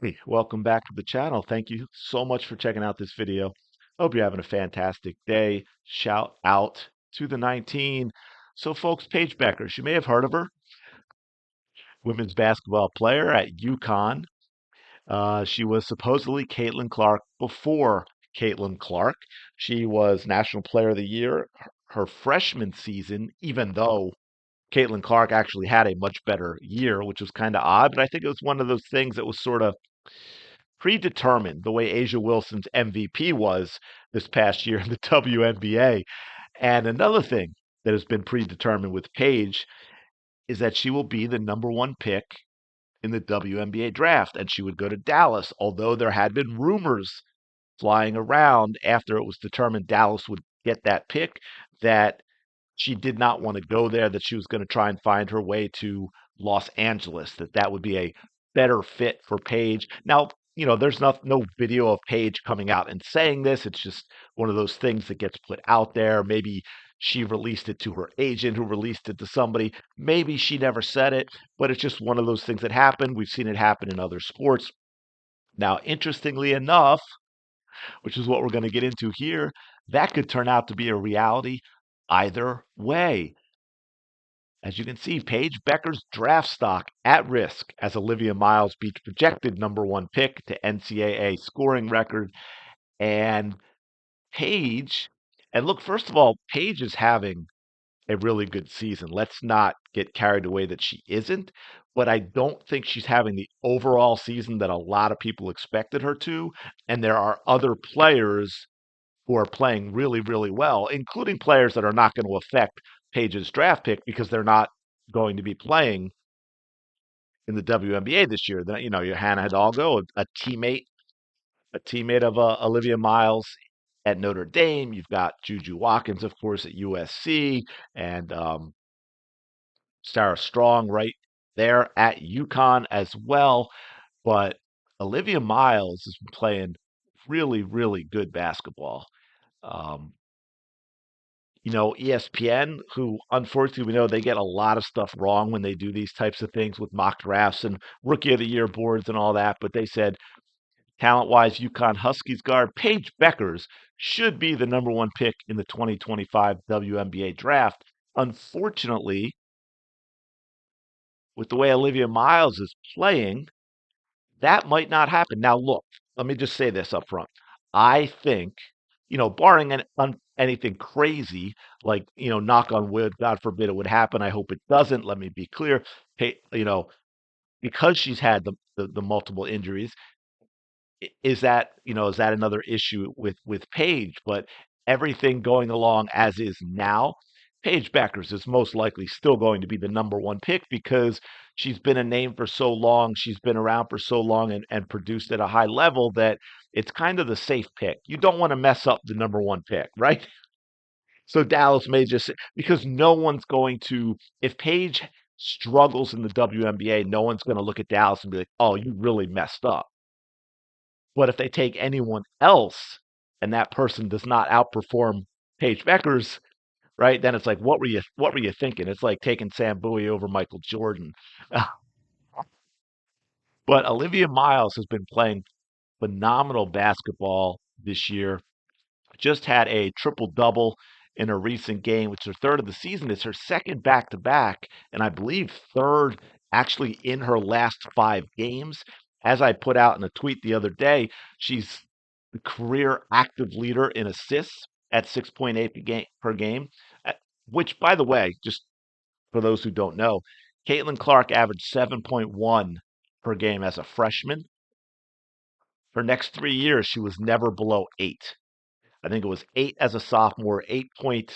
Hey, welcome back to the channel. Thank you so much for checking out this video. Hope you're having a fantastic day. Shout out to the 19. So, folks, Paige Bueckers, you may have heard of her, women's basketball player at UConn. She was supposedly Caitlin Clark before Caitlin Clark. She was National Player of the Year her freshman season, even though Caitlin Clark actually had a much better year, which was kind of odd. But I think it was one of those things that was sort of predetermined, the way Asia Wilson's MVP was this past year in the WNBA. And another thing that has been predetermined with Paige is that she will be the number one pick in the WNBA draft, and she would go to Dallas, although there had been rumors flying around after it was determined Dallas would get that pick that she did not want to go there, that she was going to try and find her way to Los Angeles, that would be a better fit for Paige. Now, there's no video of Paige coming out and saying this. It's just one of those things that gets put out there. Maybe she released it to her agent who released it to somebody. Maybe she never said it, but it's just one of those things that happen. We've seen it happen in other sports. Now, interestingly enough, which is what we're going to get into here, that could turn out to be a reality either way. As you can see, Paige Bueckers' draft stock at risk as Olivia Miles beats projected number one pick to NCAA scoring record. And Paige, and look, first of all, Paige is having a really good season. Let's not get carried away that she isn't, but I don't think she's having the overall season that a lot of people expected her to. And there are other players who are playing really, really well, including players that are not going to affect Paige's draft pick because they're not going to be playing in the WNBA this year. Your Hannah Hidalgo, a teammate of Olivia Miles at Notre Dame. You've got Juju Watkins, of course, at USC, and Sarah Strong right there at UConn as well. But Olivia Miles has been playing really, really good basketball. Um, ESPN, who unfortunately we know they get a lot of stuff wrong when they do these types of things with mock drafts and rookie of the year boards and all that. But they said talent wise, UConn Huskies guard Paige Bueckers should be the number one pick in the 2025 WNBA draft. Unfortunately, with the way Olivia Miles is playing, that might not happen. Now, look, let me just say this up front. I think, barring anything crazy, like, knock on wood, God forbid it would happen. I hope it doesn't. Let me be clear. Hey, because she's had the multiple injuries, is that another issue with Paige? But everything going along as is now, Paige Bueckers is most likely still going to be the number one pick because she's been a name for so long, she's been around for so long and produced at a high level that it's kind of the safe pick. You don't want to mess up the number one pick, right? So Dallas may just because no one's going to if Paige struggles in the WNBA, no one's going to look at Dallas and be like, "Oh, you really messed up." But if they take anyone else and that person does not outperform Paige Bueckers, right? Then it's like, what were you thinking? It's like taking Sam Bowie over Michael Jordan. But Olivia Miles has been playing phenomenal basketball this year. Just had a triple double in a recent game, which is her third of the season. It's her second back to back, and I believe third actually in her last 5 games. As I put out in a tweet the other day, she's the career active leader in assists at 6.8 per game, which, by the way, just for those who don't know, Caitlin Clark averaged 7.1 per game as a freshman. Her next 3 years, she was never below 8. I think it was 8 as a sophomore, 8.2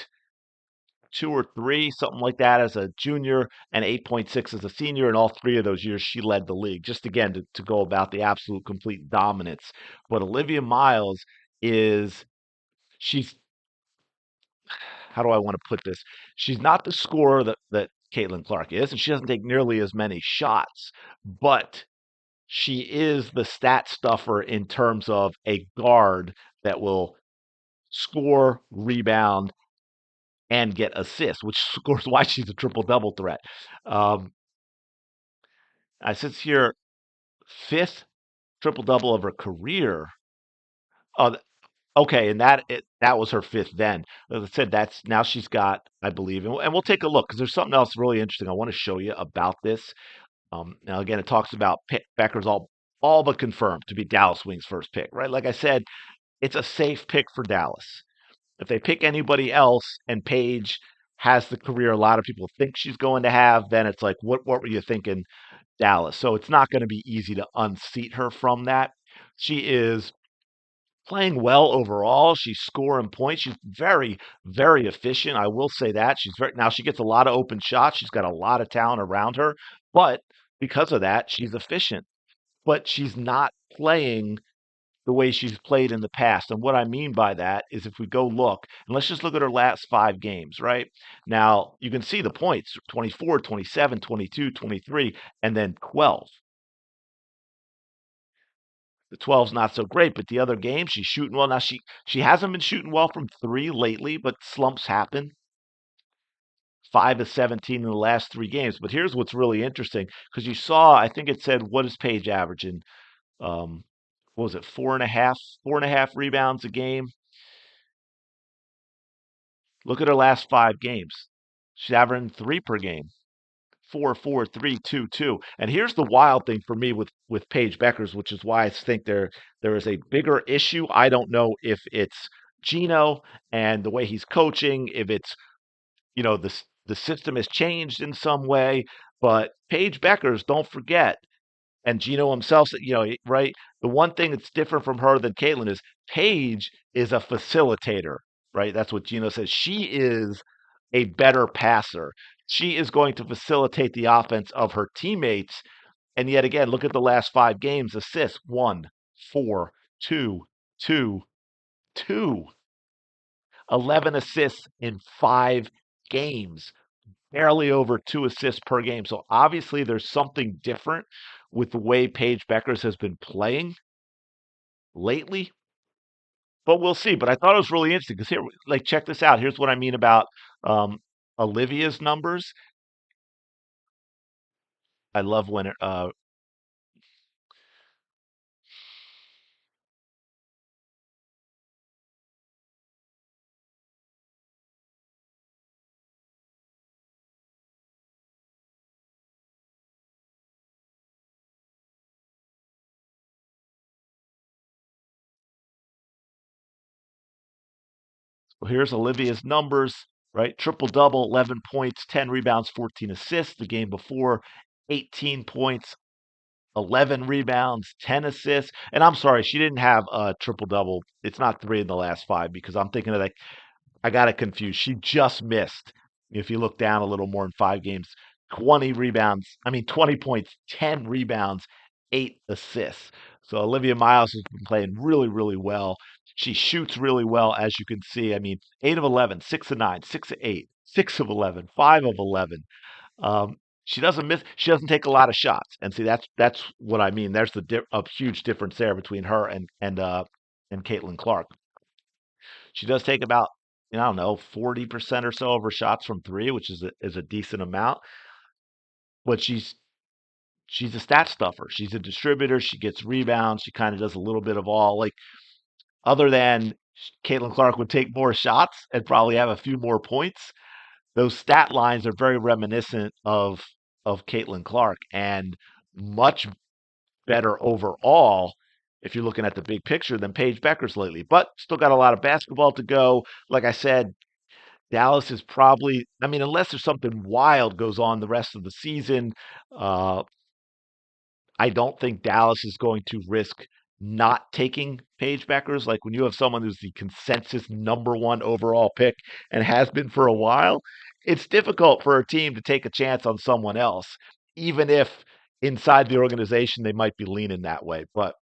or 3, something like that as a junior, and 8.6 as a senior. And all 3 of those years, she led the league. Just again, to go about the absolute complete dominance. But Olivia Miles she's, how do I want to put this? She's not the scorer that Caitlin Clark is, and she doesn't take nearly as many shots, but she is the stat stuffer in terms of a guard that will score, rebound, and get assists, which scores why she's a triple double threat. Um, I sit here fifth triple double of her career. Oh, okay, and that was her fifth then. As I said, that's now she's got, I believe, and we'll take a look because there's something else really interesting I want to show you about this. Now again, it talks about Bueckers all but confirmed to be Dallas Wings' first pick, right? Like I said, it's a safe pick for Dallas. If they pick anybody else and Paige has the career a lot of people think she's going to have, then it's like, what were you thinking, Dallas? So it's not going to be easy to unseat her from that. She is playing well overall. She's scoring points. She's very, very efficient. I will say that. Now she gets a lot of open shots. She's got a lot of talent around her, but because of that, she's efficient. But she's not playing the way she's played in the past. And what I mean by that is if we go look, and let's just look at her last 5 games, right? Now, you can see the points 24, 27, 22, 23, and then 12. The 12's not so great, but the other games she's shooting well. Now she hasn't been shooting well from three lately, but slumps happen. 5 of 17 in the last 3 games. But here's what's really interesting because you saw, I think it said, what is Paige averaging? What was it, 4.5 rebounds a game? Look at her last 5 games. She's averaging 3 per game. 4, 4, 3, 2, 2. And here's the wild thing for me with Paige Bueckers, which is why I think there is a bigger issue. I don't know if it's Gino and the way he's coaching, if it's the system has changed in some way. But Paige Bueckers, don't forget, and Gino himself said, right? The one thing that's different from her than Caitlin is Paige is a facilitator, right? That's what Gino says. She is a better passer. She is going to facilitate the offense of her teammates. And yet again, look at the last 5 games: assists 1, 4, 2, 2, 2. 11 assists in 5 games, barely over 2 assists per game. So obviously there's something different with the way Paige Bueckers has been playing lately, but we'll see. But I thought it was really interesting because here, like, check this out. Here's what I mean about um, Olivia's numbers. I love when well, here's Olivia's numbers, right? Triple double, 11 points, 10 rebounds, 14 assists. The game before, 18 points, 11 rebounds, 10 assists. And I'm sorry, she didn't have a triple double. It's not 3 in the last 5 because I'm thinking of like, I got it confused. She just missed. If you look down a little more in 5 games, 20 rebounds. I mean, 20 points, 10 rebounds, 8 assists. So Olivia Miles has been playing really, really well. She shoots really well, as you can see. I mean, 8 of 11, 6 of 9, 6 of 8, 6 of 11, 5 of 11. She doesn't miss. She doesn't take a lot of shots, and see that's what I mean. There's a huge difference there between her and Caitlin Clark. She does take about, I don't know, 40% or so of her shots from three, which is a decent amount. But she's a stat stuffer. She's a distributor. She gets rebounds. She kind of does a little bit of all. Like, other than Caitlin Clark would take more shots and probably have a few more points, those stat lines are very reminiscent of Caitlin Clark and much better overall if you're looking at the big picture than Paige Bueckers lately. But still got a lot of basketball to go. Like I said, Dallas is probably, I mean, unless there's something wild goes on the rest of the season, uh, I don't think Dallas is going to risk not taking Paige Bueckers. Like when you have someone who's the consensus #1 overall pick and has been for a while, it's difficult for a team to take a chance on someone else, even if inside the organization they might be leaning that way. But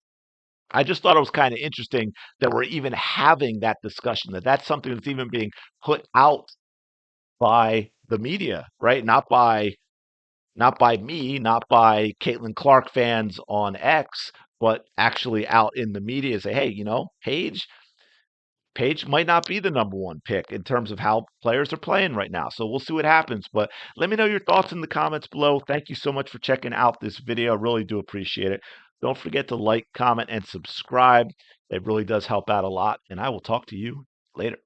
I just thought it was kind of interesting that we're even having that discussion, that's something that's even being put out by the media, right? Not by me, not by Caitlin Clark fans on X, but actually out in the media say, hey, Paige might not be the #1 pick in terms of how players are playing right now. So we'll see what happens. But let me know your thoughts in the comments below. Thank you so much for checking out this video. I really do appreciate it. Don't forget to like, comment, and subscribe. It really does help out a lot, and I will talk to you later.